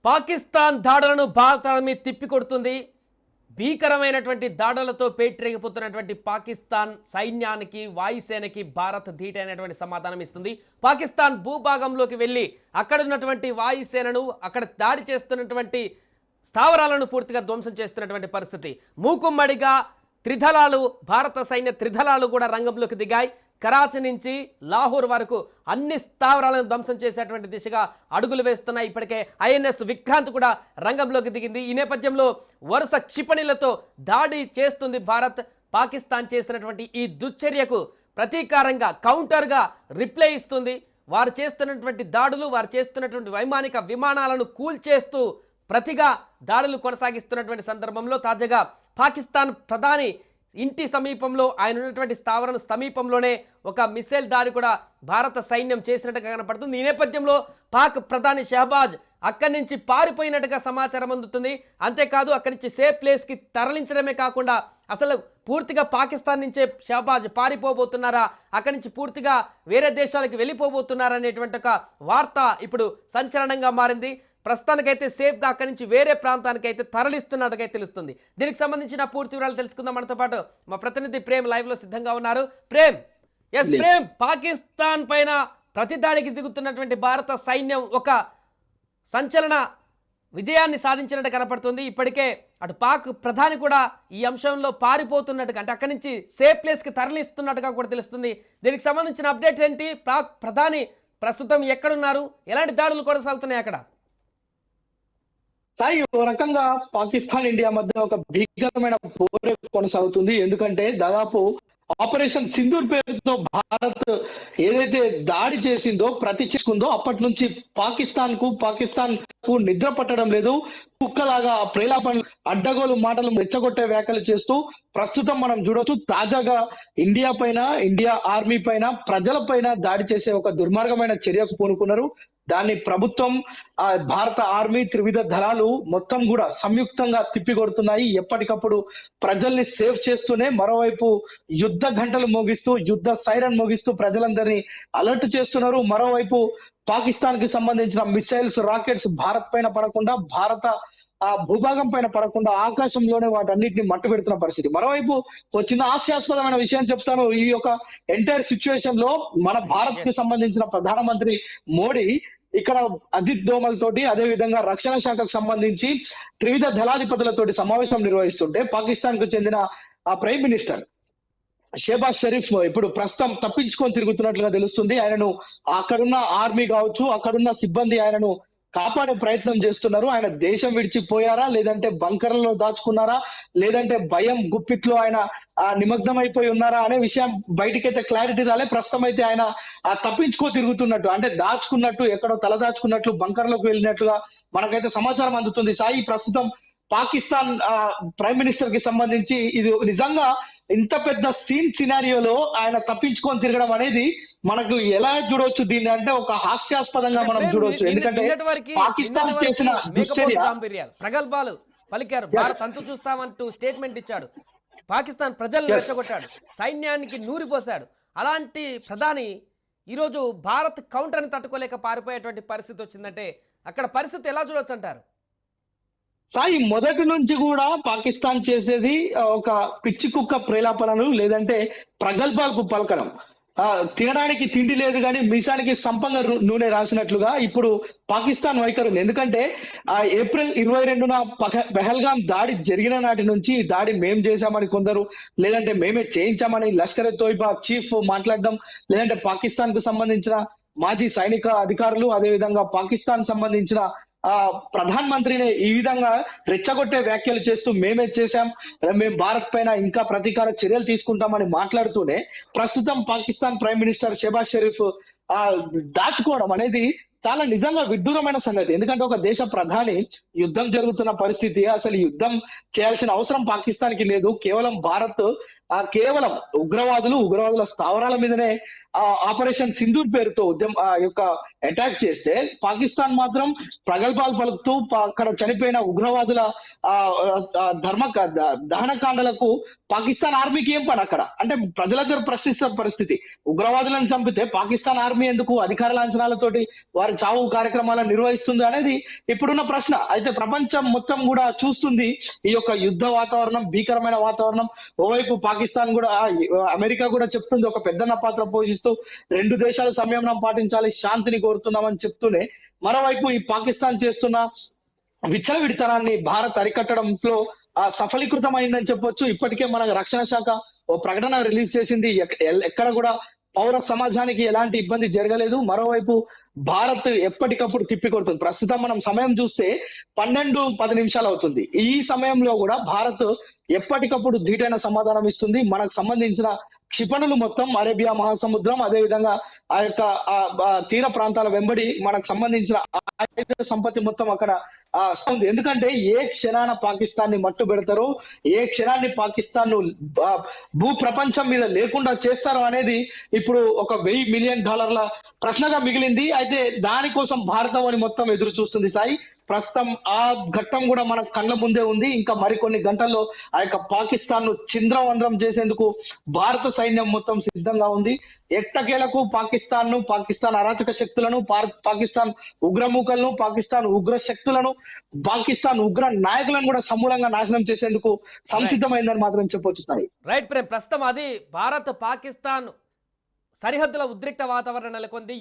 పాకిస్తాన్ దాడులను భారత ఆర్మీ తిప్పికొడుతుంది. భీకరమైనటువంటి దాడులతో పేటరేగిపోతున్నటువంటి పాకిస్తాన్ సైన్యానికి వాయుసేనకి భారత్ ధీటైనటువంటి సమాధానం ఇస్తుంది. పాకిస్తాన్ భూభాగంలోకి వెళ్ళి అక్కడ ఉన్నటువంటి వాయుసేనను అక్కడ దాడి చేస్తున్నటువంటి స్థావరాలను పూర్తిగా ధ్వంసం చేస్తున్నటువంటి పరిస్థితి. మూకుమ్మడిగా త్రిదళాలు భారత సైన్య త్రిదళాలు కూడా రంగంలోకి దిగాయి. కరాచీ నుంచి లాహోర్ వరకు అన్ని స్థావరాలను ధ్వంసం చేసేటువంటి దిశగా అడుగులు వేస్తున్నాయి. ఇప్పటికే ఐఎన్ఎస్ విక్రాంత్ కూడా రంగంలోకి దిగింది. ఈ నేపథ్యంలో వరుస క్షిపణులతో దాడి చేస్తుంది భారత్. పాకిస్తాన్ చేసినటువంటి ఈ దుశ్చర్యకు ప్రతీకారంగా కౌంటర్గా రిప్లై ఇస్తుంది. వారు చేస్తున్నటువంటి దాడులు, వారు చేస్తున్నటువంటి వైమానిక విమానాలను కూల్చేస్తూ ప్రతిగా దాడులు కొనసాగిస్తున్నటువంటి సందర్భంలో తాజాగా పాకిస్తాన్ ప్రధాని ఇంటి సమీపంలో ఆయన ఉన్నటువంటి స్థావరం సమీపంలోనే ఒక మిసైల్ దాడి కూడా భారత సైన్యం చేసినట్టుగా కనపడుతుంది. ఈ నేపథ్యంలో పాక్ ప్రధాని షహబాజ్ అక్కడి నుంచి పారిపోయినట్టుగా సమాచారం అందుతుంది. అంతేకాదు అక్కడి నుంచి సేఫ్ ప్లేస్కి తరలించడమే కాకుండా అసలు పూర్తిగా పాకిస్తాన్ నుంచే షహబాజ్ పారిపోబోతున్నారా, అక్కడి నుంచి పూర్తిగా వేరే దేశాలకు వెళ్ళిపోబోతున్నారా అనేటువంటి ఒక వార్త ఇప్పుడు సంచలనంగా మారింది. ప్రస్తుతానికైతే సేఫ్గా అక్కడి నుంచి వేరే ప్రాంతానికి అయితే తరలిస్తున్నట్టుగా తెలుస్తుంది. దీనికి సంబంధించిన పూర్తి వివరాలు తెలుసుకుందాం. మనతో పాటు మా ప్రతినిధి ప్రేమ్ లైవ్లో సిద్ధంగా ఉన్నారు. ప్రేమ్, ప్రేమ్, పాకిస్తాన్ పైన ప్రతిదాడికి దిగుతున్నటువంటి భారత సైన్యం ఒక సంచలన విజయాన్ని సాధించినట్టు కనపడుతుంది. ఇప్పటికే అటు పాక్ ప్రధాని కూడా ఈ అంశంలో పారిపోతున్నట్టుగా, అంటే అక్కడి నుంచి సేఫ్ ప్లేస్కి తరలిస్తున్నట్టుగా కూడా తెలుస్తుంది. దీనికి సంబంధించిన అప్డేట్స్ ఏంటి? పాక్ ప్రధాని ప్రస్తుతం ఎక్కడున్నారు? ఎలాంటి దాడులు కొనసాగుతున్నాయి అక్కడ? సాయి, ఓ రకంగా పాకిస్తాన్ ఇండియా మధ్య ఒక భీకరమైన పోరే కొనసాగుతుంది. ఎందుకంటే దాదాపు ఆపరేషన్ సింధూర్ పేరుతో భారత్ ఏదైతే దాడి చేసిందో, ప్రతిచేసుకుందో, అప్పటి నుంచి పాకిస్తాన్ కు నిద్ర పట్టడం లేదు. కుక్కలాగా ప్రేలాపన అడ్డగోలు మాటలు రెచ్చగొట్టే వ్యాఖ్యలు చేస్తూ ప్రస్తుతం మనం చూడొచ్చు, తాజాగా ఇండియా ఆర్మీ పైన, ప్రజల పైన దాడి చేసే ఒక దుర్మార్గమైన చర్యకు పూనుకున్నారు. దాన్ని ప్రభుత్వం, భారత ఆర్మీ, త్రివిధ దళాలు మొత్తం కూడా సంయుక్తంగా తిప్పికొడుతున్నాయి. ఎప్పటికప్పుడు ప్రజల్ని సేవ్ చేస్తూనే మరోవైపు యుద్ధ గంటలు మోగిస్తూ, యుద్ధ సైరన్ మోగిస్తూ ప్రజలందరినీ అలర్ట్ చేస్తున్నారు. మరోవైపు పాకిస్తాన్ కి సంబంధించిన మిసైల్స్, రాకెట్స్ భారత్ పైన పడకుండా, భారత భూభాగం పైన పడకుండా ఆకాశంలోనే వాటన్నిటిని మట్టు పెడుతున్న పరిస్థితి. మరోవైపు ఒక చిన్న హాస్యాస్పదమైన విషయం చెప్తాను. ఈ యొక్క ఎంటైర్ సిచ్యువేషన్ లో మన భారత్ కి సంబంధించిన ప్రధానమంత్రి మోడీ ఇక్కడ అజిత్ దోమల్ తోటి, అదే విధంగా రక్షణ శాఖకు సంబంధించి త్రివిధ దళాధిపతులతోటి సమావేశం నిర్వహిస్తుంటే పాకిస్తాన్ కు చెందిన ప్రైమ్ మినిస్టర్ షెహబాజ్ షరీఫ్ ఇప్పుడు ప్రస్తుతం తప్పించుకొని తిరుగుతున్నట్లుగా తెలుస్తుంది. ఆయనను అక్కడున్న ఆర్మీ కావచ్చు, అక్కడున్న సిబ్బంది ఆయనను కాపాడే ప్రయత్నం చేస్తున్నారు. ఆయన దేశం విడిచిపోయారా, లేదంటే బంకర్లలో దాచుకున్నారా, లేదంటే భయం గుప్పిట్లో ఆయన నిమగ్నం అయిపోయి ఉన్నారా అనే విషయం బయటికైతే క్లారిటీ రాలే. ప్రస్తుతం అయితే ఆయన తప్పించుకో తిరుగుతున్నట్టు, అంటే దాచుకున్నట్టు, ఎక్కడో తల దాచుకున్నట్లు బంకర్లకు వెళ్ళినట్లుగా మనకైతే సమాచారం అందుతుంది. సాయి, ప్రస్తుతం పాకిస్తాన్ ప్రైమ్ మినిస్టర్ కి సంబంధించి ఇది నిజంగా ఇంత పెద్ద సినారియోలో ఆయన తప్పించుకొని తిరగడం అనేది మనకు ఎలా చూడవచ్చు దీన్ని అంటే ఒక హాస్యాస్పదంగా మనం చూడవచ్చు. ఎందుకంటే పాకిస్తాన్ చేసిన ప్రగల్భాలు పలికారు. భారత్ అంతు చూస్తామంటూ స్టేట్మెంట్ ఇచ్చాడు. పాకిస్తాన్ ప్రజలను రెచ్చగొట్టాడు, సైన్యానికి నూరిపోశాడు. అలాంటి ప్రధాని ఈరోజు భారత్ కౌంటర్ని తట్టుకోలేక పారిపోయేటువంటి పరిస్థితి వచ్చిందంటే అక్కడ పరిస్థితి ఎలా చూడొచ్చు అంటారు? సాయి, మొదటి నుంచి కూడా పాకిస్తాన్ చేసేది ఒక పిచ్చి కుక్క ప్రేలాపనలు, లేదంటే ప్రగల్భాలకు పలకడం. తినడానికి తిండి లేదు కానీ మీసానికి సంపంగ నూనె రాసినట్లుగా ఇప్పుడు పాకిస్తాన్ వైఖరి ఉంది. ఎందుకంటే ఏప్రిల్ 22న పెహల్గాం దాడి జరిగిన నాటి నుంచి దాడి మేం చేశామని కొందరు, లేదంటే మేమే చేయించామని లష్కర్ ఎ తోయిబా చీఫ్ మాట్లాడడం, లేదంటే పాకిస్తాన్ కు సంబంధించిన మాజీ సైనిక అధికారులు, అదేవిధంగా పాకిస్తాన్ సంబంధించిన ప్రధాన మంత్రిని ఈ విధంగా రెచ్చగొట్టే వ్యాఖ్యలు చేస్తూ మేమే చేశాం, మేము భారత్ పైన ఇంకా ప్రతీకార చర్యలు తీసుకుంటామని మాట్లాడుతూనే ప్రస్తుతం పాకిస్తాన్ ప్రైమ్ మినిస్టర్ షెహబాజ్ షరీఫ్ దాచుకోవడం అనేది చాలా నిజంగా విడ్డూరమైన సంగతి. ఎందుకంటే ఒక దేశ ప్రధాని యుద్ధం జరుగుతున్న పరిస్థితి, అసలు యుద్ధం చేయాల్సిన అవసరం పాకిస్తాన్ కి లేదు. కేవలం భారత్ కేవలం ఉగ్రవాదుల స్థావరాల మీదనే ఆపరేషన్ సింధూర్ పేరుతో యొక్క అటాక్ చేస్తే పాకిస్తాన్ మాత్రం ప్రగల్భాలు పలుకుతూ అక్కడ చనిపోయిన ఉగ్రవాదుల ఆ ఆ, ధర్మ దహనకాండలకు పాకిస్తాన్ ఆర్మీకి ఏం పని అక్కడ అంటే ప్రజలందరూ ప్రశ్నిస్తున్న పరిస్థితి. ఉగ్రవాదులను చంపితే పాకిస్తాన్ ఆర్మీ ఎందుకు అధికార లాంఛనాలతోటి వారి చావు కార్యక్రమాలను నిర్వహిస్తుంది అనేది ఇప్పుడున్న ప్రశ్న. అయితే ప్రపంచం మొత్తం కూడా చూస్తుంది ఈ యొక్క యుద్ధ వాతావరణం, భీకరమైన వాతావరణం. ఓవైపు పాకిస్తాన్ కూడా అమెరికా కూడా చెప్తుంది, ఒక పెద్దన్న పాత్ర పోషిస్తూ రెండు దేశాలు సంయమనం పాటించాలి, శాంతిని కోరుతున్నామని చెప్తూనే మరోవైపు ఈ పాకిస్తాన్ చేస్తున్న విచ్చలవిడితనాన్ని భారత్ అరికట్టడంలో సఫలీకృతం అయిందని చెప్పొచ్చు. ఇప్పటికే మన రక్షణ శాఖ ఓ ప్రకటన రిలీజ్ చేసింది, ఎక్కడ కూడా పౌర సమాజానికి ఎలాంటి ఇబ్బంది జరగలేదు. మరోవైపు భారత్ ఎప్పటికప్పుడు తిప్పికొడుతుంది. ప్రస్తుతం మనం సమయం చూస్తే 12:10 అవుతుంది. ఈ సమయంలో కూడా భారత్ ఎప్పటికప్పుడు ధీటైన సమాధానం ఇస్తుంది. మనకు సంబంధించిన క్షిపణులు మొత్తం అరేబియా మహాసముద్రం, అదే విధంగా ఆ యొక్క తీర ప్రాంతాల వెంబడి మనకు సంబంధించిన ఆయుధ సంపత్తి మొత్తం అక్కడ ఉంది. ఎందుకంటే ఏ క్షణాన పాకిస్తాన్ ని మట్టు పెడతారో, ఏ క్షణాన్ని పాకిస్తాన్ ను భూ ప్రపంచం మీద లేకుండా చేస్తారో అనేది ఇప్పుడు ఒక $1,000 మిలియన్ ప్రశ్నగా మిగిలింది. అయితే దానికోసం భారతవాణి మొత్తం ఎదురు చూస్తుంది సాయి. ప్రస్తుతం ఆ ఘట్టం కూడా మన కళ్ళ ముందే ఉంది. ఇంకా మరికొన్ని గంటల్లో ఆ యొక్క పాకిస్తాన్ ను చింద్రవంద్రం చేసేందుకు భారత సైన్యం మొత్తం సిద్ధంగా ఉంది. ఎట్టకేలకు పాకిస్తాన్ అరాచక శక్తులను, పాకిస్తాన్ ఉగ్రమూకలను, పాకిస్తాన్ ఉగ్ర శక్తులను, పాకిస్తాన్ ఉగ్ర నాయకులను కూడా సమూలంగా నాశనం చేసేందుకు సంసిద్ధమైందని మాత్రం చెప్పొచ్చు సాయి. రైట్ ప్రేమ్, ప్రస్తుతం అది భారత్ పాకిస్తాన్ సరిహద్దుల ఉద్రిక్త వాతావరణం నెలకొంది.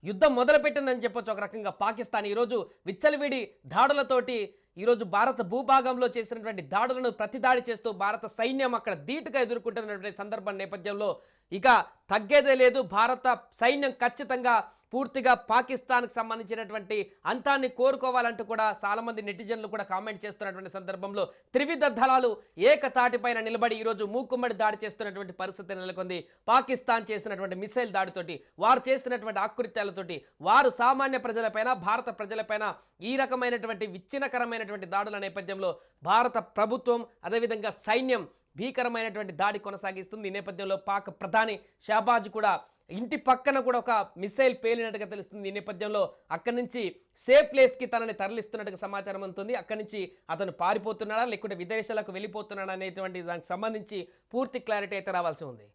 యుద్ధం మొదలుపెట్టిందని చెప్పొచ్చు. ఒక రకంగా పాకిస్తాన్ ఈరోజు విచ్చలవిడి దాడులతోటి ఈరోజు భారత భూభాగంలో చేసినటువంటి దాడులను ప్రతిదాడి చేస్తూ భారత సైన్యం అక్కడ ధీటుగా ఎదుర్కొంటున్నటువంటి సందర్భం నేపథ్యంలో ఇక తగ్గేదే లేదు. భారత సైన్యం ఖచ్చితంగా పూర్తిగా పాకిస్తాన్కి సంబంధించినటువంటి అంతాన్ని కోరుకోవాలంటూ కూడా చాలామంది నెటిజన్లు కూడా కామెంట్ చేస్తున్నటువంటి సందర్భంలో త్రివిధ దళాలు ఏకతాటిపైన నిలబడి ఈరోజు మూకుమ్మడి దాడి చేస్తున్నటువంటి పరిస్థితి నెలకొంది. పాకిస్తాన్ చేసినటువంటి మిసైల్ దాడితోటి, వారు చేసినటువంటి ఆకృత్యాలతోటి, వారు సామాన్య ప్రజలపైన, భారత ప్రజలపైన ఈ రకమైనటువంటి విచ్ఛిన్నకరమైనటువంటి దాడుల నేపథ్యంలో భారత ప్రభుత్వం అదేవిధంగా సైన్యం భీకరమైనటువంటి దాడి కొనసాగిస్తుంది. ఈ నేపథ్యంలో పాక్ ప్రధాని షహబాజ్ కూడా ఇంటి పక్కన కూడా ఒక మిసైల్ పేలినట్టుగా తెలుస్తుంది. ఈ నేపథ్యంలో అక్కడి నుంచి సేఫ్ ప్లేస్కి తనని తరలిస్తున్నట్టుగా సమాచారం అందుతుంది. అక్కడి నుంచి అతను పారిపోతున్నాడా లేకుంటే విదేశాలకు వెళ్ళిపోతున్నాడా అనేటువంటి దానికి సంబంధించి పూర్తి క్లారిటీ అయితే రావాల్సి ఉంది.